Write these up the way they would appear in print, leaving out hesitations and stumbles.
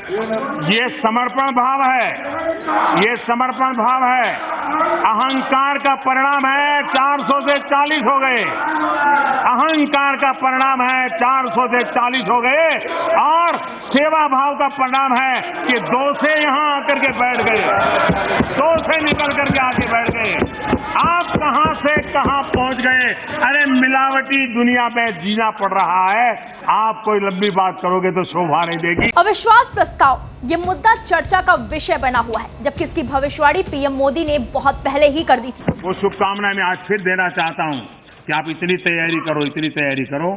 ये समर्पण भाव है, ये समर्पण भाव है। अहंकार का परिणाम है 400 से 40 हो गए। अहंकार का परिणाम है 400 से 40 हो गए और सेवा भाव का परिणाम है कि 2 से यहां आकर के बैठ गए, 2 से निकल करके आके बैठ गए। आप कहां से कहां पहुंच गए। अरे मिलावटी दुनिया में जीना पड़ रहा है। आप कोई लंबी बात करोगे तो शोभा नहीं देगी। अविश्वास प्रस्ताव ये मुद्दा चर्चा का विषय बना हुआ है, जबकि इसकी भविष्यवाणी पीएम मोदी ने बहुत पहले ही कर दी थी। वो शुभकामनाएं मैं आज फिर देना चाहता हूं कि आप इतनी तैयारी करो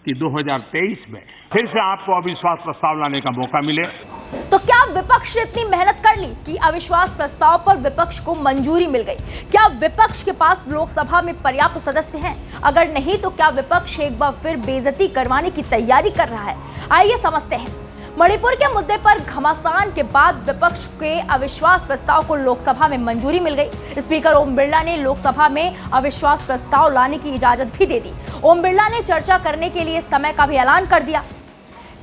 कि 2023 में फिर से आपको अविश्वास प्रस्ताव लाने का मौका मिले। तो क्या विपक्ष ने इतनी मेहनत कर ली कि अविश्वास प्रस्ताव पर विपक्ष को मंजूरी मिल गई? क्या विपक्ष के पास लोकसभा में पर्याप्त सदस्य हैं? अगर नहीं तो क्या विपक्ष एक बार फिर बेइज्जती करवाने की तैयारी कर रहा है? आइए समझते हैं। मणिपुर के मुद्दे पर घमासान के बाद विपक्ष के अविश्वास प्रस्ताव को लोकसभा में मंजूरी मिल गई। स्पीकर ओम बिरला ने लोकसभा में अविश्वास प्रस्ताव लाने की इजाजत भी दे दी। ओम बिरला ने चर्चा करने के लिए समय का भी ऐलान कर दिया।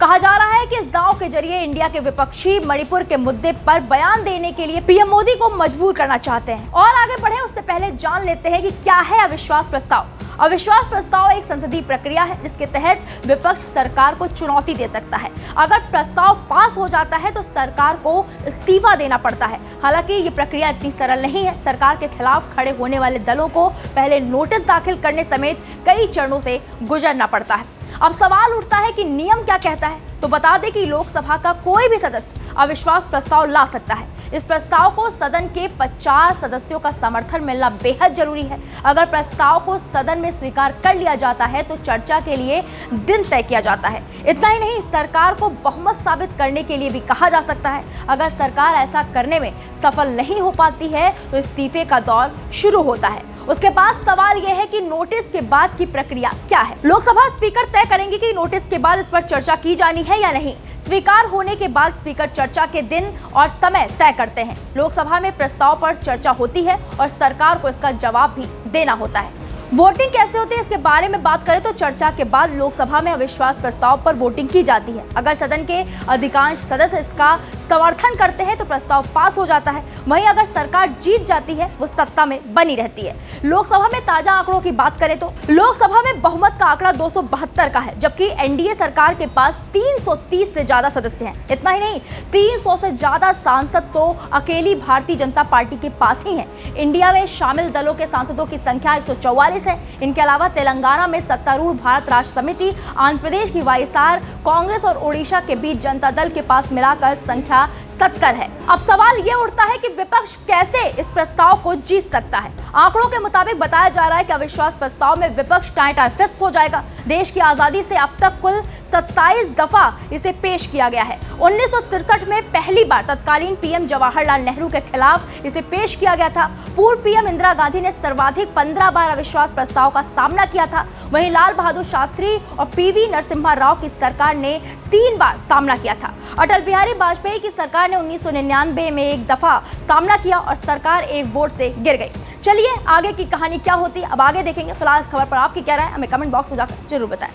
कहा जा रहा है कि इस दांव के जरिए इंडिया के विपक्षी मणिपुर के मुद्दे पर बयान देने के लिए पीएम मोदी को मजबूर करना चाहते हैं। और आगे बढ़े उससे पहले जान लेते हैं कि क्या है अविश्वास प्रस्ताव। अविश्वास प्रस्ताव एक संसदीय प्रक्रिया है जिसके तहत विपक्ष सरकार को चुनौती दे सकता है। अगर प्रस्ताव पास हो जाता है तो सरकार को इस्तीफा देना पड़ता है। हालांकि ये प्रक्रिया इतनी सरल नहीं है। सरकार के खिलाफ खड़े होने वाले दलों को पहले नोटिस दाखिल करने समेत कई चरणों से गुजरना पड़ता है। अब सवाल उठता है कि नियम क्या कहता है। तो बता दें कि लोकसभा का कोई भी सदस्य अविश्वास प्रस्ताव ला सकता है। इस प्रस्ताव को सदन के 50 सदस्यों का समर्थन मिलना बेहद जरूरी है। अगर प्रस्ताव को सदन में स्वीकार कर लिया जाता है तो चर्चा के लिए दिन तय किया जाता है। इतना ही नहीं, सरकार को बहुमत साबित करने के लिए भी कहा जा सकता है। अगर सरकार ऐसा करने में सफल नहीं हो पाती है तो इस्तीफे का दौर शुरू होता है। उसके बाद सवाल यह है कि नोटिस के बाद की प्रक्रिया क्या है। लोकसभा स्पीकर तय करेंगे कि नोटिस के बाद इस पर चर्चा की जानी है या नहीं। स्वीकार होने के बाद स्पीकर चर्चा के दिन और समय तय करते हैं। लोकसभा में प्रस्ताव पर चर्चा होती है और सरकार को इसका जवाब भी देना होता है। वोटिंग कैसे होती है इसके बारे में बात करें तो चर्चा के बाद लोकसभा में अविश्वास प्रस्ताव पर वोटिंग की जाती है। अगर सदन के अधिकांश सदस्य इसका समर्थन करते हैं तो प्रस्ताव पास हो जाता है। वहीं अगर सरकार जीत जाती है वो सत्ता में बनी रहती है। लोकसभा में ताजा आंकड़ों की बात करें तो लोकसभा में बहुमत का आंकड़ा 272 का है, जबकि एनडीए सरकार के पास 330 से ज्यादा सदस्य हैं। इतना ही नहीं, 300 से ज्यादा सांसद तो अकेली भारतीय जनता पार्टी के पास ही है। इंडिया में शामिल दलों के सांसदों की संख्या 144 है। इनके अलावा तेलंगाना में सत्तारूढ़ भारत राष्ट्र समिति, आंध्र प्रदेश की वाईएसआर, कांग्रेस और ओडिशा के बीच जनता दल के पास मिलाकर संख्या 70 है। अब सवाल ये उठता है कि विपक्ष कैसे इस प्रस्ताव को जीत सकता है। आंकड़ों के मुताबिक बताया जा रहा है कि अविश्वास प्रस्ताव में विपक्ष टाइट फिक्स हो जाएगा। देश की आजादी से अब तक कुल 27 दफा इसे पेश किया गया है। 1963 में पहली बार तत्कालीन पीएम जवाहरलाल नेहरू के खिलाफ इसे पेश किया गया था। पूर्व पीएम इंदिरा गांधी ने सर्वाधिक 15 बार अविश्वास प्रस्ताव का सामना किया था। वहीं लाल बहादुर शास्त्री और पीवी नरसिम्हा राव की सरकार ने 3 बार सामना किया था। अटल बिहारी वाजपेयी की सरकार ने 1999 में 1 दफा सामना किया और सरकार एक वोट से गिर गई। चलिए आगे की कहानी क्या होती है अब आगे देखेंगे। फिलहाल इस खबर पर आपकी क्या राय है हमें कमेंट बॉक्स में जाकर जरूर बताएं।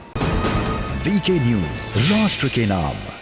वीके न्यूज, राष्ट्र के नाम।